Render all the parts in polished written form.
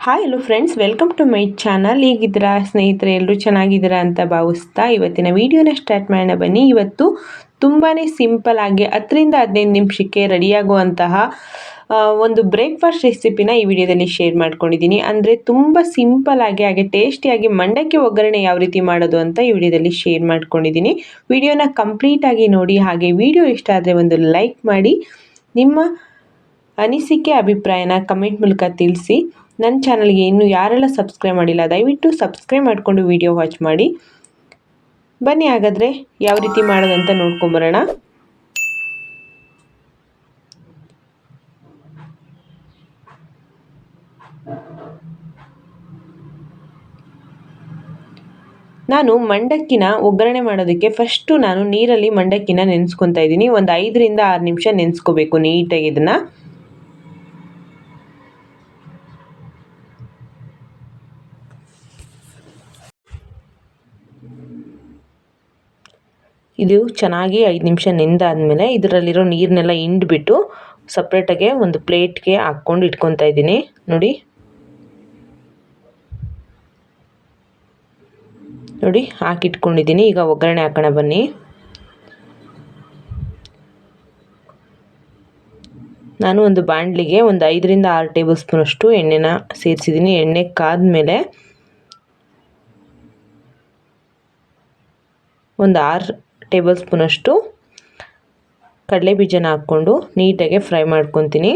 Hi hello friends, welcome to my channel. ಹೇಗಿದ್ದೀರಾ ಸ್ನೇಹಿತರೆ? ಎಲ್ಲರೂ ಚೆನ್ನಾಗಿದ್ದೀರಾ ಅಂತ ಭಾವಿಸ್ತಾ ಇವತ್ತಿನ ವಿಡಿಯೋನ ಸ್ಟಾರ್ಟ್ ಮಾಡೋಣ ಬನ್ನಿ. ಇವತ್ತು ತುಂಬಾ ಸಿಂಪಲ್ ಆಗಿ 10-15 ನಿಮಿಷಕ್ಕೆ ರೆಡಿಯಾಗುವಂತಹ ಒಂದು ಬ್ರೇಕ್ಫಾಸ್ಟ್ ರೆಸಿಪಿನ ಈ ವಿಡಿಯೋದಲ್ಲಿ ಶೇರ್ ಮಾಡ್ಕೊಂಡಿದ್ದೀನಿ. ಅಂದರೆ ತುಂಬ ಸಿಂಪಲ್ ಆಗಿ ಹಾಗೆ ಟೇಸ್ಟಿಯಾಗಿ ಮಂಡಕ್ಕಿ ಒಗ್ಗರಣೆ ಯಾವ ರೀತಿ ಮಾಡೋದು ಅಂತ ಈ ವಿಡಿಯೋದಲ್ಲಿ ಶೇರ್ ಮಾಡ್ಕೊಂಡಿದ್ದೀನಿ. ವಿಡಿಯೋನ ಕಂಪ್ಲೀಟಾಗಿ ನೋಡಿ, ಹಾಗೆ ವಿಡಿಯೋ ಇಷ್ಟ ಆದರೆ ಒಂದು ಲೈಕ್ ಮಾಡಿ, ನಿಮ್ಮ ಅನಿಸಿಕೆ ಅಭಿಪ್ರಾಯನ ಕಮೆಂಟ್ ಮೂಲಕ ತಿಳಿಸಿ. ನನ್ನ ಚಾನಲ್ಗೆ ಇನ್ನೂ ಯಾರೆಲ್ಲ ಸಬ್ಸ್ಕ್ರೈಬ್ ಮಾಡಿಲ್ಲ ದಯವಿಟ್ಟು ಸಬ್ಸ್ಕ್ರೈಬ್ ಮಾಡಿಕೊಂಡು ವಿಡಿಯೋ ವಾಚ್ ಮಾಡಿ. ಬನ್ನಿ ಹಾಗಾದರೆ ಯಾವ ರೀತಿ ಮಾಡೋದಂತ ನೋಡ್ಕೊಂಬರೋಣ. ನಾನು ಮಂಡಕ್ಕಿನ ಒಗ್ಗರಣೆ ಮಾಡೋದಕ್ಕೆ ಫಸ್ಟು ನಾನು ನೀರಲ್ಲಿ ಮಂಡಕ್ಕಿನ ನೆನೆಸ್ಕೊತಾ ಇದ್ದೀನಿ. ಒಂದು 5-6 ನಿಮಿಷ ನೆನೆಸ್ಕೋಬೇಕು ನೀಟಾಗಿ. ಇದನ್ನು ಇದು ಚೆನ್ನಾಗಿ 5 ನಿಮಿಷ ನೆಂದಾದ್ಮೇಲೆ ಇದರಲ್ಲಿರೋ ನೀರನ್ನೆಲ್ಲ ಹಿಂಡ್ಬಿಟ್ಟು ಸಪ್ರೇಟಾಗೆ ಒಂದು ಪ್ಲೇಟ್ಗೆ ಹಾಕ್ಕೊಂಡು ಇಟ್ಕೊತಾ ಇದ್ದೀನಿ. ನೋಡಿ ಹಾಕಿಟ್ಕೊಂಡಿದ್ದೀನಿ. ಈಗ ಒಗ್ಗರಣೆ ಹಾಕೋಣ ಬನ್ನಿ. ನಾನು ಒಂದು ಬಾಣಲಿಗೆ ಒಂದು 5-6 ಟೇಬಲ್ ಸ್ಪೂನಷ್ಟು ಎಣ್ಣೆನ ಸೇರಿಸಿದ್ದೀನಿ. ಎಣ್ಣೆ ಕಾದ್ಮೇಲೆ ಒಂದು 6 ಟೇಬಲ್ ಸ್ಪೂನಷ್ಟು ಕಡಲೆ ಬೀಜನ ಹಾಕ್ಕೊಂಡು ನೀಟಾಗಿ ಫ್ರೈ ಮಾಡ್ಕೊತೀನಿ.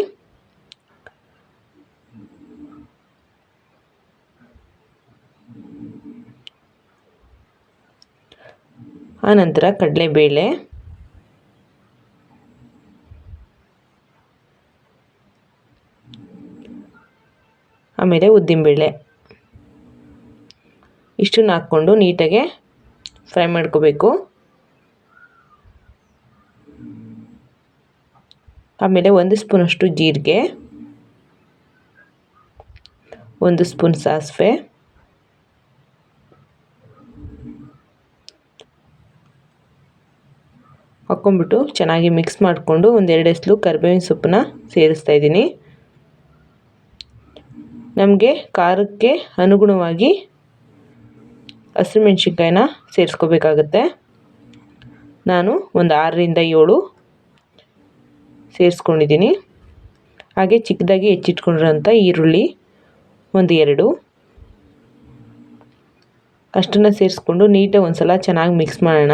ಆನಂತರ ಕಡಲೆಬೇಳೆ, ಆಮೇಲೆ ಉದ್ದಿನಬೇಳೆ ಇಷ್ಟನ್ನು ಹಾಕ್ಕೊಂಡು ನೀಟಾಗೆ ಫ್ರೈ ಮಾಡ್ಕೋಬೇಕು. ಆಮೇಲೆ 1 ಸ್ಪೂನಷ್ಟು ಜೀರಿಗೆ, 1 ಸ್ಪೂನ್ ಸಾಸಿವೆ, ಹಾಕ್ಕೊಂಡ್ಬಿಟ್ಟು ಚೆನ್ನಾಗಿ ಮಿಕ್ಸ್ ಮಾಡಿಕೊಂಡು 1-2 ಎಸಳು ಕರಿಬೇವಿನ ಸೊಪ್ಪನ್ನ ಸೇರಿಸ್ತಾ ಇದ್ದೀನಿ. ನಮಗೆ ಖಾರಕ್ಕೆ ಅನುಗುಣವಾಗಿ ಹಸಿಮೆಣ್ಸಿನ್ಕಾಯಿನ ಸೇರಿಸ್ಕೋಬೇಕಾಗತ್ತೆ. ನಾನು ಒಂದು 6-7 ಸೇರಿಸ್ಕೊಂಡಿದ್ದೀನಿ. ಹಾಗೆ ಚಿಕ್ಕದಾಗಿ ಹೆಚ್ಚಿಟ್ಕೊಂಡಿರೋಂಥ ಈರುಳ್ಳಿ ಒಂದು 2 ಅಷ್ಟನ್ನು ಸೇರಿಸ್ಕೊಂಡು ನೀಟಾಗಿ ಒಂದು ಸಲ ಚೆನ್ನಾಗಿ ಮಿಕ್ಸ್ ಮಾಡೋಣ.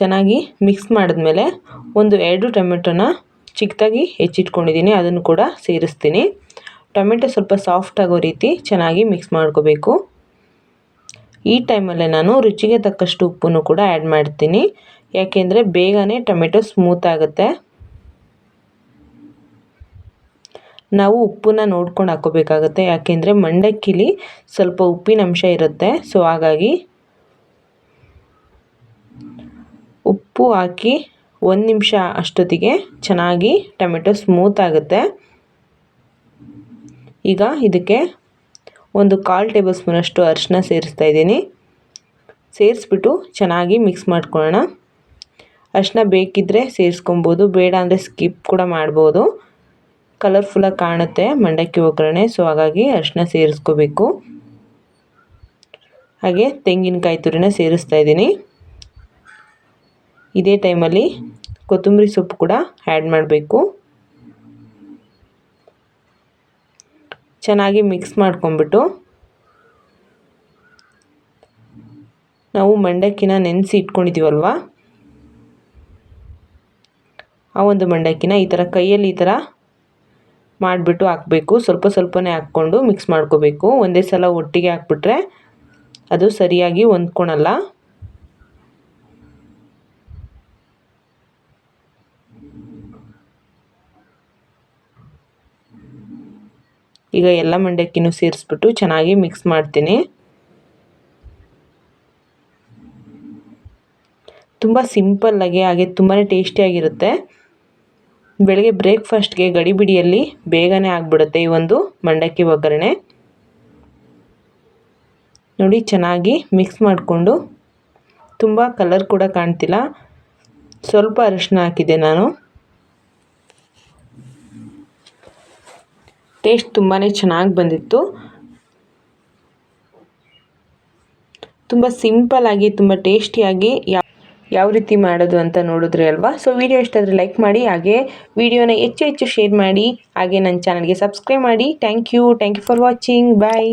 ಚೆನ್ನಾಗಿ ಮಿಕ್ಸ್ ಮಾಡಿದ್ಮೇಲೆ 1-2 ಟೊಮೆಟೊನ ಚಿಕ್ಕದಾಗಿ ಹೆಚ್ಚಿಟ್ಕೊಂಡಿದ್ದೀನಿ, ಅದನ್ನು ಕೂಡ ಸೇರಿಸ್ತೀನಿ. ಟೊಮೆಟೊ ಸ್ವಲ್ಪ ಸಾಫ್ಟ್ ಆಗೋ ರೀತಿ ಚೆನ್ನಾಗಿ ಮಿಕ್ಸ್ ಮಾಡ್ಕೋಬೇಕು. ಈ ಟೈಮಲ್ಲೇ ನಾನು ರುಚಿಗೆ ತಕ್ಕಷ್ಟು ಉಪ್ಪನ್ನು ಕೂಡ ಆ್ಯಡ್ ಮಾಡ್ತೀನಿ, ಯಾಕೆಂದರೆ ಬೇಗನೆ ಟೊಮೆಟೊ ಸ್ಮೂತ್ ಆಗುತ್ತೆ. ನಾವು ಉಪ್ಪನ್ನ ನೋಡ್ಕೊಂಡು ಹಾಕೋಬೇಕಾಗುತ್ತೆ, ಯಾಕೆಂದರೆ ಮಂಡಕ್ಕಿಲಿ ಸ್ವಲ್ಪ ಉಪ್ಪಿನ ಅಂಶ ಇರುತ್ತೆ. ಸೊ ಹಾಗಾಗಿ ಉಪ್ಪು ಹಾಕಿ 1 ನಿಮಿಷ ಅಷ್ಟೊತ್ತಿಗೆ ಚೆನ್ನಾಗಿ ಟೊಮೆಟೊ ಸ್ಮೂತ್ ಆಗುತ್ತೆ. ಈಗ ಇದಕ್ಕೆ 1/4 ಟೇಬಲ್ ಸ್ಪೂನಷ್ಟು ಅರಿಶಿನ ಸೇರಿಸ್ತಾ ಇದ್ದೀನಿ. ಸೇರಿಸ್ಬಿಟ್ಟು ಚೆನ್ನಾಗಿ ಮಿಕ್ಸ್ ಮಾಡ್ಕೊಳ್ಳೋಣ. ಅರಿಶಿನ ಬೇಕಿದ್ದರೆ ಸೇರಿಸ್ಕೊಬೋದು, ಬೇಡ ಅಂದರೆ ಸ್ಕಿಪ್ ಕೂಡ ಮಾಡ್ಬೋದು. ಕಲರ್ಫುಲ್ಲಾಗಿ ಕಾಣುತ್ತೆ ಮಂಡಕ್ಕಿ ಒಗ್ಗರಣೆ, ಸೊ ಹಾಗಾಗಿ ಅರಿಶಿನ ಸೇರಿಸ್ಕೋಬೇಕು. ಹಾಗೆ ತೆಂಗಿನಕಾಯಿ ತುರಿನ ಸೇರಿಸ್ತಾ ಇದ್ದೀನಿ. ಇದೇ ಟೈಮಲ್ಲಿ ಕೊತ್ತಂಬರಿ ಸೊಪ್ಪು ಕೂಡ ಆ್ಯಡ್ ಮಾಡಬೇಕು. ಚೆನ್ನಾಗಿ ಮಿಕ್ಸ್ ಮಾಡ್ಕೊಂಬಿಟ್ಟು ನಾವು ಮಂಡಕ್ಕಿನ ನೆನೆಸಿ ಇಟ್ಕೊಂಡಿದ್ದೀವಲ್ವ, ಆ ಒಂದು ಮಂಡಕ್ಕಿನ ಈ ಥರ ಕೈಯಲ್ಲಿ ಈ ಥರ ಮಾಡಿಬಿಟ್ಟು ಹಾಕಬೇಕು. ಸ್ವಲ್ಪ ಸ್ವಲ್ಪನೇ ಹಾಕ್ಕೊಂಡು ಮಿಕ್ಸ್ ಮಾಡ್ಕೋಬೇಕು. ಒಂದೇ ಸಲ ಒಟ್ಟಿಗೆ ಹಾಕ್ಬಿಟ್ರೆ ಅದು ಸರಿಯಾಗಿ ಹೊಂದ್ಕೊಳಲ್ಲ. ಈಗ ಎಲ್ಲ ಮಂಡಕ್ಕಿನೂ ಸೇರಿಸ್ಬಿಟ್ಟು ಚೆನ್ನಾಗಿ ಮಿಕ್ಸ್ ಮಾಡ್ತೀನಿ. ತುಂಬ ಸಿಂಪಲ್ಲಾಗಿ ಹಾಗೆ ತುಂಬಾ ಟೇಸ್ಟಿಯಾಗಿರುತ್ತೆ. ಬೆಳಗ್ಗೆ ಬ್ರೇಕ್ಫಾಸ್ಟ್ಗೆ ಗಡಿಬಿಡಿಯಲ್ಲಿ ಬೇಗನೆ ಆಗಿಬಿಡುತ್ತೆ ಈ ಒಂದು ಮಂಡಕ್ಕಿ ಒಗ್ಗರಣೆ. ನೋಡಿ ಚೆನ್ನಾಗಿ ಮಿಕ್ಸ್ ಮಾಡಿಕೊಂಡು, ತುಂಬ ಕಲರ್ ಕೂಡ ಕಾಣ್ತಿಲ್ಲ, ಸ್ವಲ್ಪ ಅರಿಶಿನ ಹಾಕಿದೆ ನಾನು. ಟೇಸ್ಟ್ ತುಂಬಾ ಚೆನ್ನಾಗಿ ಬಂದಿತ್ತು. ತುಂಬ ಸಿಂಪಲ್ಲಾಗಿ ತುಂಬ ಟೇಸ್ಟಿಯಾಗಿ ಯಾವ ರೀತಿ ಮಾಡೋದು ಅಂತ ನೋಡಿದ್ರಿ ಅಲ್ವಾ. ಸೊ ವಿಡಿಯೋ ಇಷ್ಟ ಆದರೆ ಲೈಕ್ ಮಾಡಿ, ಹಾಗೆ ವಿಡಿಯೋನ ಹೆಚ್ಚು ಶೇರ್ ಮಾಡಿ, ಹಾಗೆ ನನ್ನ ಚಾನಲ್ಗೆ ಸಬ್ಸ್ಕ್ರೈಬ್ ಮಾಡಿ. Thank you for watching. Bye.